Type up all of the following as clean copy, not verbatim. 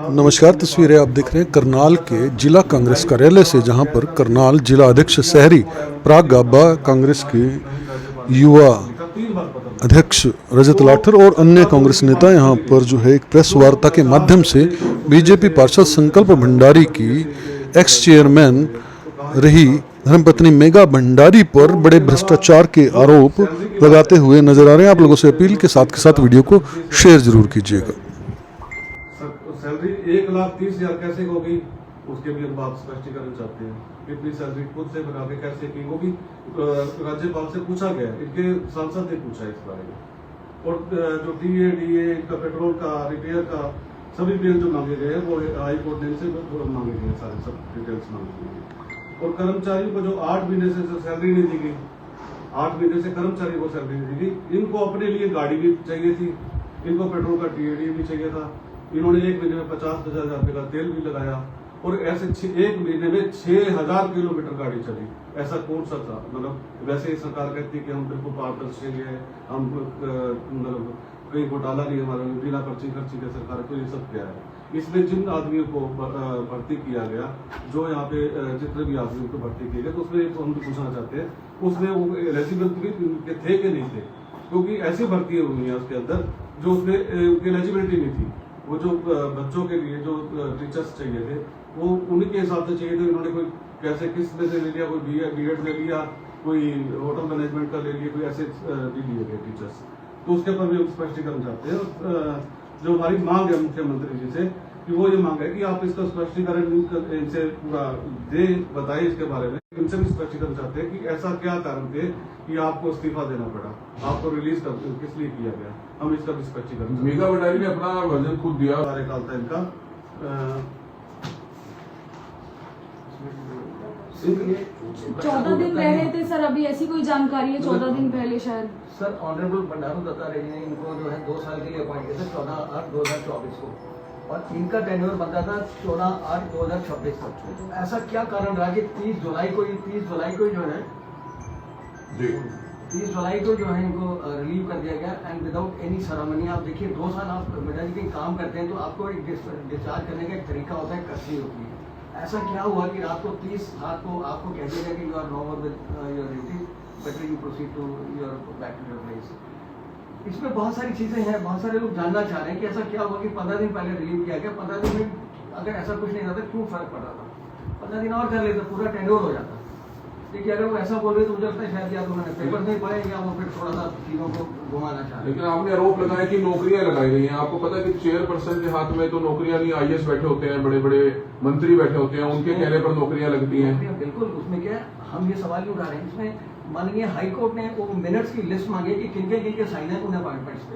नमस्कार, तस्वीरें आप देख रहे हैं करनाल के जिला कांग्रेस कार्यालय से, जहां पर करनाल जिला अध्यक्ष शहरी पराग गाबा, कांग्रेस के युवा अध्यक्ष रजत लाठर और अन्य कांग्रेस नेता यहां पर जो है एक प्रेस वार्ता के माध्यम से बीजेपी पार्षद संकल्प भंडारी की एक्स चेयरमैन रही धर्मपत्नी मेघा भंडारी पर बड़े भ्रष्टाचार के आरोप लगाते हुए नजर आ रहे हैं। आप लोगों से अपील के साथ वीडियो को शेयर जरूर कीजिएगा। सैलरी 1,30,000 कैसे होगी, उसके भी हम आप स्पष्टीकरण चाहते हैं। इतनी सैलरी खुद से बना के कैसे की, वो भी राज्यपाल से पूछा गया, इनके सांसद ने पूछा इस बारे में। और जो डीए का पेट्रोल का रिपेयर का सभी बिल जो मांगे गए वो हाई कोर्ट ने से मांगे गए, सारे सब डिटेल्स मांगे गए। और कर्मचारियों को जो 8 महीने से सैलरी नहीं दी गई, 8 महीने से कर्मचारी को सैलरी नहीं दी गई। इनको अपने लिए गाड़ी भी चाहिए थी, इनको पेट्रोल का टीएडी भी चाहिए था। इन्होंने 1 महीने में 50,000 रुपए का तेल भी लगाया और ऐसे 1 महीने में 6,000 किलोमीटर गाड़ी चली। ऐसा कौन सा था? मतलब वैसे ही सरकार कहती कि हम बिल्कुल पारदर्शी है, हम मतलब कहीं घोटाला नहीं, हमारे बिना पर्ची खर्ची के सरकार को ये सब क्या है। इसमें जिन आदमियों को भर्ती किया गया, जो यहाँ पे जितने भी आदमियों को भर्ती किए गए, तो उसमें तो हम भी पूछना चाहते हैं, उसमें वो एलिजिबल थे कि नहीं थे? क्योंकि ऐसी भर्ती हुई है उसके अंदर जो उसमें उनकी एलिजिबिलिटी नहीं थी। वो जो बच्चों के लिए जो टीचर्स चाहिए थे वो उन्हीं के हिसाब से चाहिए थे। उन्होंने कोई कैसे किस में से ले लिया, कोई बीएड ले लिया, कोई होटल मैनेजमेंट का ले लिया, कोई ऐसे भी लिए गए टीचर्स। तो उसके ऊपर भी हम स्पष्टीकरण चाहते हैं। जो हमारी मांग है मुख्यमंत्री जी से कि वो ये मांग है कि आप इसका स्पष्टीकरण इनसे पूरा बताइए इसके बारे में। इनसे भी स्पष्टीकरण चाहते हैं कि ऐसा क्या कारण थे कि आपको इस्तीफा देना पड़ा, आपको रिलीज किस लिए किया गया, हम इसका भी स्पष्टीकरण। मेघा भंडारी ने अपना वर्जन खुद दिया, कार्यकाल था इनका। 14 दिन पहले थे सर, अभी ऐसी कोई जानकारी है? 14 दिन पहले शायद सर ऑनरेबल बंडारू दत्ता रेड्डी ने इनको जो है 2 साल के लिए अपॉइंट किया था 14/8/2024 को, और इनका टेन्योर बनता था 14/8/2026 तक। तो ऐसा क्या कारण रहा कि 30 जुलाई को जो है 30 जुलाई को जो है इनको रिलीव कर दिया गया एंड विदाउट एनी सेरेमनी। आप देखिए 2 साल आप मेडिकल काम करते हैं तो आपको एक डिस्चार्ज करने का एक तरीका होता है, कर्सी होती है। ऐसा क्या हुआ कि रात को 30 रात को आपको कह दिया गया कि you are no more with your duty, better you proceed to your back to your place. इसमें बहुत सारी चीजें हैं, बहुत सारे लोग जानना चाह रहे हैं कि ऐसा क्या हुआ कि 15 दिन पहले रिलीव किया गया। 15 दिन में अगर ऐसा कुछ नहीं रहता क्यों फर्क पड़ रहा था? 15 दिन और कर लेते, पूरा टेन्योर हो जाता। देखिए अगर वो ऐसा बोल रहे तो मुझे लगता है शायद या तो उन्होंने पेपर नहीं पढ़े या वो फिर थोड़ा सा चीजों को घुमाना चाह रहे। लेकिन आपने आरोप लगाया कि नौकरियां लगाई गई हैं। आपको पता है कि चेयरपर्सन के हाथ में तो नौकरियां नहीं, आईएएस बैठे होते हैं, बड़े बड़े मंत्री बैठे होते हैं, उनके कहने पर नौकरियां लगती हैं। बिल्कुल, उसमें क्या है, हम ये सवाल नहीं उठा रहे हैं। इसमें माननीय हाईकोर्ट ने वो मिनट्स की लिस्ट मांगी कि किनके साइन है उन अपॉइंटमेंट्स पे।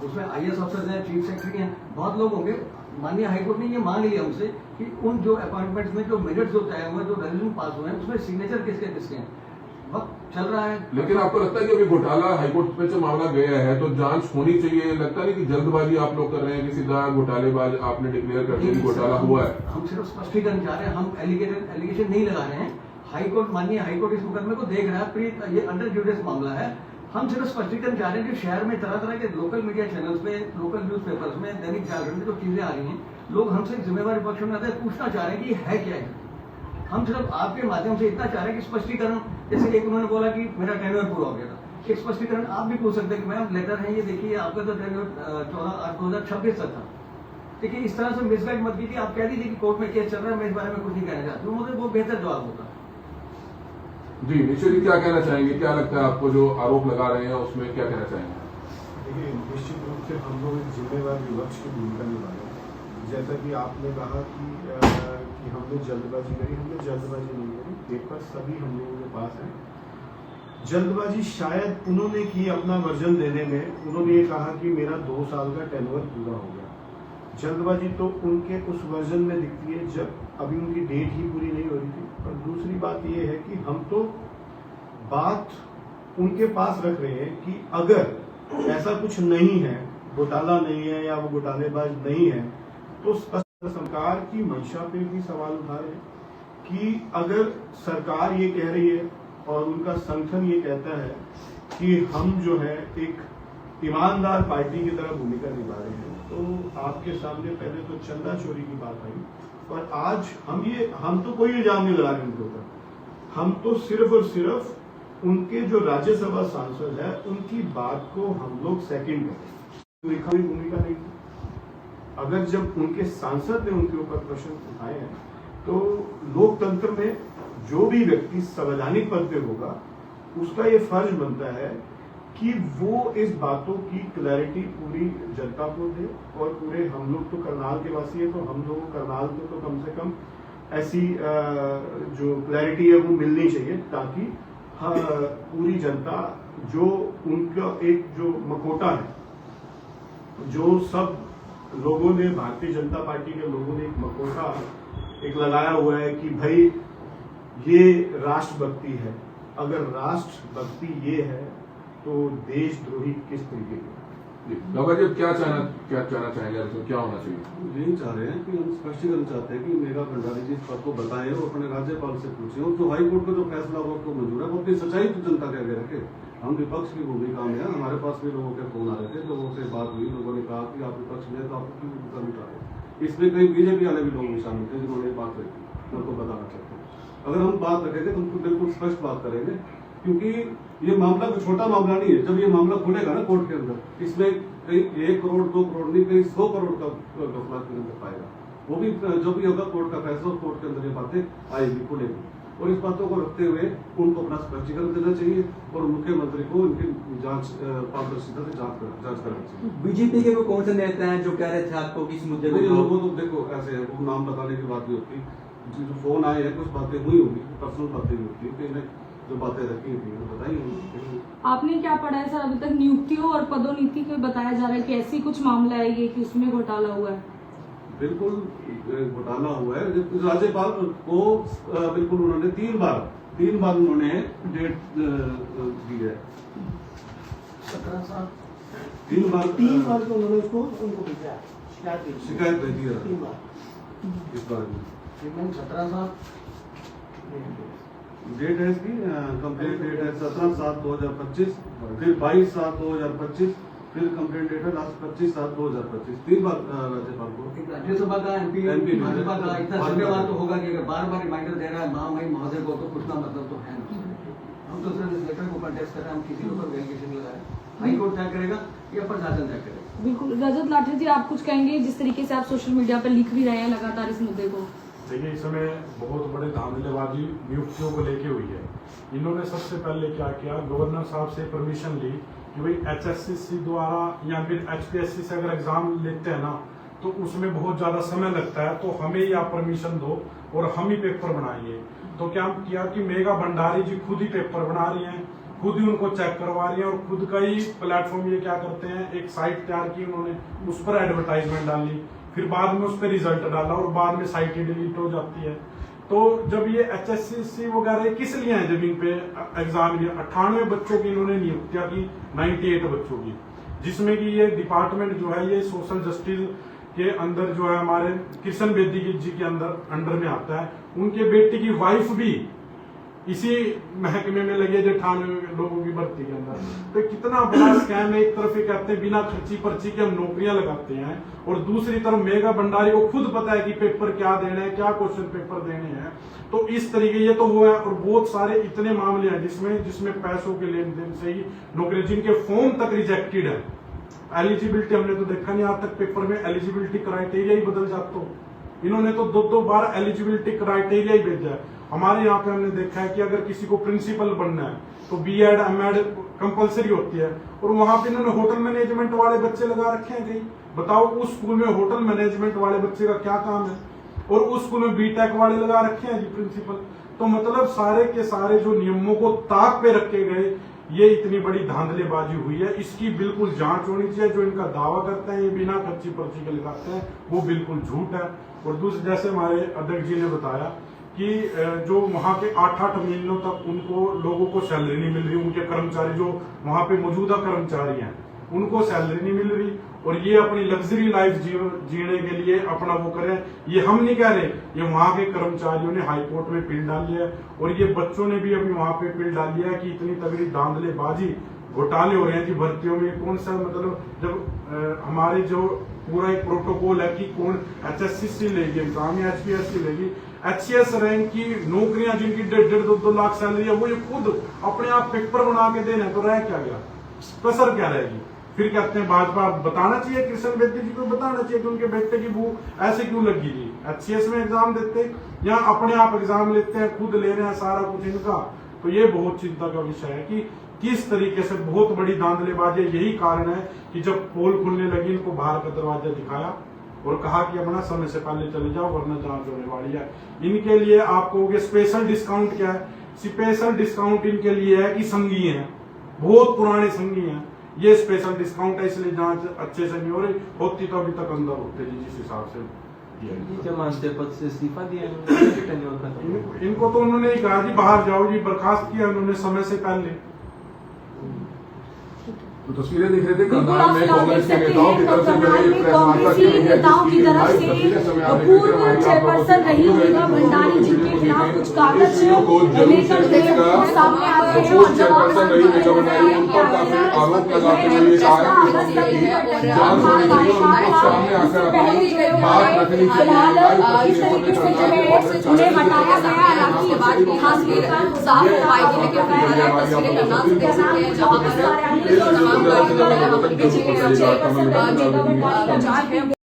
उसमें आईएएस अफसर हैं, चीफ सेक्रेटरी हैं, बहुत लोग होंगे। माननीय हाईकोर्ट ने ये मांग लिया उनसे कि उन जो अपॉइंटमेंट्स में जो मिनट्स जो तय हुए, जो रेजोल्यूशन पास हुए हैं, उसमें सिग्नेचर किसके हैं? वक्त चल रहा है। लेकिन आपको लगता है कि अभी घोटाला हाईकोर्ट में जो मामला गया है तो जांच होनी चाहिए? लगता नहीं कि जल्दबाजी आप लोग कर रहे हैं कि सीधा घोटालेबाज आपने डिक्लेयर कर दिया कि घोटाला हुआ है? हम सिर्फ स्पष्टीकरण चाह रहे हैं, हम एलिगेशन नहीं लगा रहे हैं। हाईकोर्ट, माननीय हाईकोर्ट इस मुकदमे को देख रहा है, ये अंडर ज्यूडिस मामला है। हम सिर्फ स्पष्टीकरण चाह रहे हैं कि शहर में तरह तरह के लोकल मीडिया चैनल्स में, लोकल न्यूज़पेपर्स में, दैनिक जागरण में जो चीजें आ रही हैं, लोग हमसे जिम्मेवारी पक्ष में आते हैं, पूछना चाह रहे हैं कि है क्या है। हम सिर्फ आपके माध्यम से इतना चाह रहे हैं कि स्पष्टीकरण, जैसे एक उन्होंने बोला कि मेरा टेन्योर पूरा हो गया था, एक स्पष्टीकरण आप भी पूछ सकते हैं कि मैम लेटर है ये देखिए, आपका तो टेन्योर 14/8/2026 तक था। देखिए इस तरह से मिसगाइड मत कीजिए। आप कह दीजिए कि कोर्ट में केस चल रहा है, मैं इस बारे में कुछ नहीं कहना चाहता हूँ, मुझे वो बेहतर जवाब होता। जी निश्चित ही क्या कहना चाहेंगे? क्या लगता है आपको जो आरोप लगा रहे हैं उसमें क्या कहना चाहेंगे? देखिए निश्चित रूप से हम लोग एक जिम्मेवार विपक्ष की भूमिका निभा रहे हैं। जैसा कि आपने कहा कि हमने जल्दबाजी करी, हमने जल्दबाजी नहीं करी। पेपर सभी हम लोगों के पास है। जल्दबाजी शायद उन्होंने की अपना वर्जन देने में। उन्होंने ये कहा कि मेरा 2 साल का टेन्योर पूरा हो गया। जल्दबाजी तो उनके उस वर्जन में दिखती है जब अभी उनकी डेट ही पूरी नहीं हो रही थी। और दूसरी बात ये है कि हम तो बात उनके पास रख रहे हैं कि अगर ऐसा कुछ नहीं है, घोटाला नहीं है या वो घोटालेबाज नहीं है, तो सरकार की मंशा पे भी सवाल उठा रहे हैं कि अगर सरकार ये कह रही है और उनका संगठन ये कहता है कि हम जो है एक ईमानदार पार्टी की तरह भूमिका निभा रहे हैं, तो आपके सामने पहले तो चंदा चोरी की बात आई, और आज हम तो कोई इल्जाम नहीं लगा रहे उनके ऊपर, हम तो सिर्फ और सिर्फ उनके जो राज्यसभा सांसद है उनकी बात को हम लोग सेकंड करें। लिखा हुई भूमिका नहीं थी। अगर जब उनके सांसद ने उनके ऊपर प्रश्न उठाए हैं तो लोकतंत्र में जो भी व्यक्ति संवैधानिक पद पे होगा उसका ये फर्ज बनता है कि वो इस बातों की क्लैरिटी पूरी जनता को दे, और पूरे हम लोग तो करनाल के वासी है, तो हम लोग करनाल को तो कम से कम ऐसी जो क्लैरिटी है वो मिलनी चाहिए, ताकि पूरी जनता जो उनका एक जो मखौटा है, जो सब लोगों ने, भारतीय जनता पार्टी के लोगों ने एक मखौटा एक लगाया हुआ है कि भाई ये राष्ट्रभक्ति है। अगर राष्ट्रभक्ति ये है तो देशद्रोही किस तरीके की? बाबा जी क्या कहना चाहेंगे, तो क्या होना चाहिए? यही चाह रहे हैं कि हम स्पष्टीकरण चाहते हैं कि मेघा भंडारी जी इस बात को बताएं और अपने राज्यपाल से पूछें, और जो हाई कोर्ट का जो फैसला हुआ को मंजूर है वो अपनी सच्चाई तो जनता के आगे रखे। हम विपक्ष की भूमिका में है, हमारे पास भी लोगों के फोन आ रहे थे, लोगों से बात हुई, लोगों ने कहा कि आप विपक्ष में तो आपको क्यों भूमिका उठा रहे। इसमें कई बीजेपी वाले भी लोग शामिल थे जिन्होंने बात रखी, उनको बताना चाहते हैं। अगर हम बात रखेंगे तो हम बिल्कुल स्पष्ट बात करेंगे, क्योंकि ये मामला कोई छोटा मामला नहीं है। जब ये मामला खुलेगा ना कोर्ट के अंदर, इसमें कहीं 1 करोड़ 2 करोड़ नहीं, कहीं 100 करोड़ का घपला के अंदर पाएगा। वो भी जो भी होगा कोर्ट का फैसला, कोर्ट के अंदर ये बातें आएगी, खुलेगी, और इस बातों को रखते हुए उनको अपना स्पष्टीकरण देना चाहिए और मुख्यमंत्री को उनकी जांच पारदर्शिता से जांच करानी चाहिए। बीजेपी के वो कौन से नेता हैं जो कह रहे थे आपको कि इस मुद्दे को? लोगों तो देखो ऐसे है, वो नाम बताने की बात नहीं होती, जो फोन आए हैं कुछ बातें हुई होंगी, पर्सनल बातें होती है, जो बातें रखी थी वो बताई होंगी। आपने क्या पढ़ा है सर अभी तक? नियुक्तियों और पदोन्नति को बताया जा रहा है कि ऐसी कुछ मामला है ये कि उसमें घोटाला हुआ है। बिल्कुल घोटाला हुआ है। राज्यपाल को बिल्कुल उन्होंने 3 बार उन्होंने डेट दी है। 17 साल 3 बार तो उन्होंने उनको भेजा शिकायत भेजी है 3 बार इस बारे में। 17 साल डेट है इसकी कंप्लीट डेट है 17/7/2025, फिर 22/7/2025, फिर कंप्लीट डेट है लास्ट 25/7/2025। 3 बार राज्यपाल को। राज्यसभा का एमपी भाजपा का इतना जिम्मेवार तो होगा कि अगर बार रिमाइंडर दे रहा है महामहिम महोदय को, तो कुछ ना मतलब तो है ना। हम तो सिर्फ इस लेटर को कंटेस्ट कर रहे हैं, हम किसी के ऊपर वेरिफिकेशन लगाए। हाई कोर्ट तय करेगा या प्रशासन तय करेगा? बिल्कुल। रजत लाठी जी, आप कुछ कहेंगे? जिस तरीके से आप सोशल मीडिया पर लिख भी रहे हैं लगातार इस मुद्दे को। देखिए, इस समय बहुत बड़े धांधलेबाजी नियुक्तियों को लेके हुई है। इन्होंने सबसे पहले क्या किया, गवर्नर साहब से परमिशन ली कि भाई HSCC द्वारा या फिर HPSC से अगर एग्जाम लेते हैं ना तो उसमें बहुत ज्यादा समय लगता है, तो हमें या परमिशन दो और हम ही पेपर बनाएंगे। तो क्या किया कि मेघा भंडारी जी खुद ही पेपर बना रही हैं, खुद ही उनको चेक करवा रही हैं, और खुद का ही प्लेटफॉर्म ये क्या करते हैं, एक साइट तैयार की उन्होंने, उस पर एडवर्टाइजमेंट डाली, फिर बाद में उस पर रिजल्ट डाला और बाद में साइट ही डिलीट हो जाती है। तो जब ये HSCC वगैरह किस लिए हैं, जब इन पे एग्जाम लिया, 98 बच्चों की इन्होंने नियुक्तियां की, 98 बच्चों की, जिसमें कि ये डिपार्टमेंट जो है ये सोशल जस्टिस के अंदर जो है हमारे किशन बेदी जी के अंडर में आता है। उनके बेटी की वाइफ भी इसी महकमे में लगे जो 98 लोगों की भर्ती के अंदर। तो कितना बड़ा स्कैम है। एक तरफ ये कहते हैं बिना खर्ची पर्ची के हम नौकरियां लगाते हैं, और दूसरी तरफ मेघा भंडारी को खुद पता है कि पेपर क्या देने हैं, क्या क्वेश्चन पेपर देने हैं। तो इस तरीके ये तो हुआ है, और बहुत सारे इतने मामले हैं जिसमें पैसों के लेन देन से ही नौकरी, जिनके फॉर्म तक रिजेक्टेड है। एलिजिबिलिटी हमने तो देखा नहीं आज तक, पेपर में एलिजिबिलिटी क्राइटेरिया ही बदल जाता हो। इन्होंने तो 2-2 बार एलिजिबिलिटी क्राइटेरिया ही भेजा है। हमारे यहाँ पे हमने देखा है कि अगर किसी को प्रिंसिपल बनना है तो B.Ed M.Ed कंपलसरी होती है, और वहां पे इन्होंने होटल मैनेजमेंट वाले बच्चे लगा रखे हैं। कहीं बताओ उस स्कूल में होटल मैनेजमेंट वाले बच्चे का क्या काम है, और उस स्कूल में B.Tech वाले लगा रखे हैं जी प्रिंसिपल। तो मतलब सारे के सारे जो नियमों को ताक पे रखे गए, ये इतनी बड़ी धांधलेबाजी हुई है। इसकी बिल्कुल जांच होनी चाहिए। जो इनका दावा करते हैं ये बिना खर्ची पर्ची के लगाते हैं, वो बिल्कुल झूठ है। और दूसरे, जैसे हमारे अध्यक्ष जी ने बताया कि जो वहां के 8-8 महीनों तक उनको लोगों को सैलरी नहीं मिल रही, उनके कर्मचारी जो वहां पे मौजूदा कर्मचारी हैं उनको सैलरी नहीं मिल रही, और ये अपनी लग्जरी लाइफ जीने के लिए अपना वो करें। ये हम नहीं कह रहे, ये वहां के कर्मचारियों ने हाई कोर्ट में अपील डाली है, और ये बच्चों ने भी अभी वहां पे अपील डाली है कि इतनी तगड़ी धांधलेबाजी घोटाले हो रहे हैं कि भर्तियों में। कौन सा मतलब, जब हमारे जो पूरा एक प्रोटोकॉल है कि कौन HSCC लेगी एग्जाम या HPSC लेगी। HCS रैंक की नौकरियां जिनकी 1.5-2 लाख सैलरी है वो ये खुद अपने आप पेपर बना के देने, तो रह क्या गया, कसर क्या रहेगी। फिर कहते हैं भाजपा बताना चाहिए, कृष्ण बेदी जी को बताना चाहिए कि उनके बेटे की भूख ऐसे क्यों लगी थी। HCS में एग्जाम देते या अपने आप एग्जाम लेते हैं, खुद ले रहे हैं सारा कुछ इनका। तो ये बहुत चिंता का विषय है कि किस तरीके से बहुत बड़ी धांधलीबाजी। यही कारण है कि जब पोल खुलने लगी इनको बाहर का दरवाजा दिखाया और कहा कि अपना समय से पहले चले जाओ वरना जांच होने वाली है। इनके लिए आप कहोगे स्पेशल डिस्काउंट क्या है, स्पेशल डिस्काउंट इनके लिए है कि संघी हैं, बहुत पुराने संघी हैं, ये स्पेशल डिस्काउंट है इसलिए जांच अच्छे से नहीं हो रही, होती तो अभी तक अंदर होते जी जिस हिसाब से क्या मानते पद से इस्तीफा दिया इनको तो उन्होंने ही कहा जी बाहर जाओ जी, बर्खास्त किया उन्होंने समय से पहले। तो तस्वीरें दिख रहे थे बिल्कुल करनाल में आप कांग्रेस के देख नेताओं की सकते तरफ से हैं, बड़े प्रेस वार्ता कांग्रेसी की गई है, नेताओं की जिसकी तरफ लाइव से तस्वीरें समय आप देख पूर्व रहे हैं। चेयरपर्सन रही रीवा भंडारी जी के खिलाफ कुछ कागज लेकर के सामने आते हैं और जब चेयरपर्सन रही रीवा भंडारी उन पर काफी आरोप लगाते हुए ये कहा है कि जांच होनी चाहिए, उनको सामने आकर अपनी बात रखनी चाहिए। लाइव इस तस्वीरें तरीके से समय जो है उन्हें हटाया गया, हालांकि साफ पाएगी लेकिन करनाल चेयरपर्सन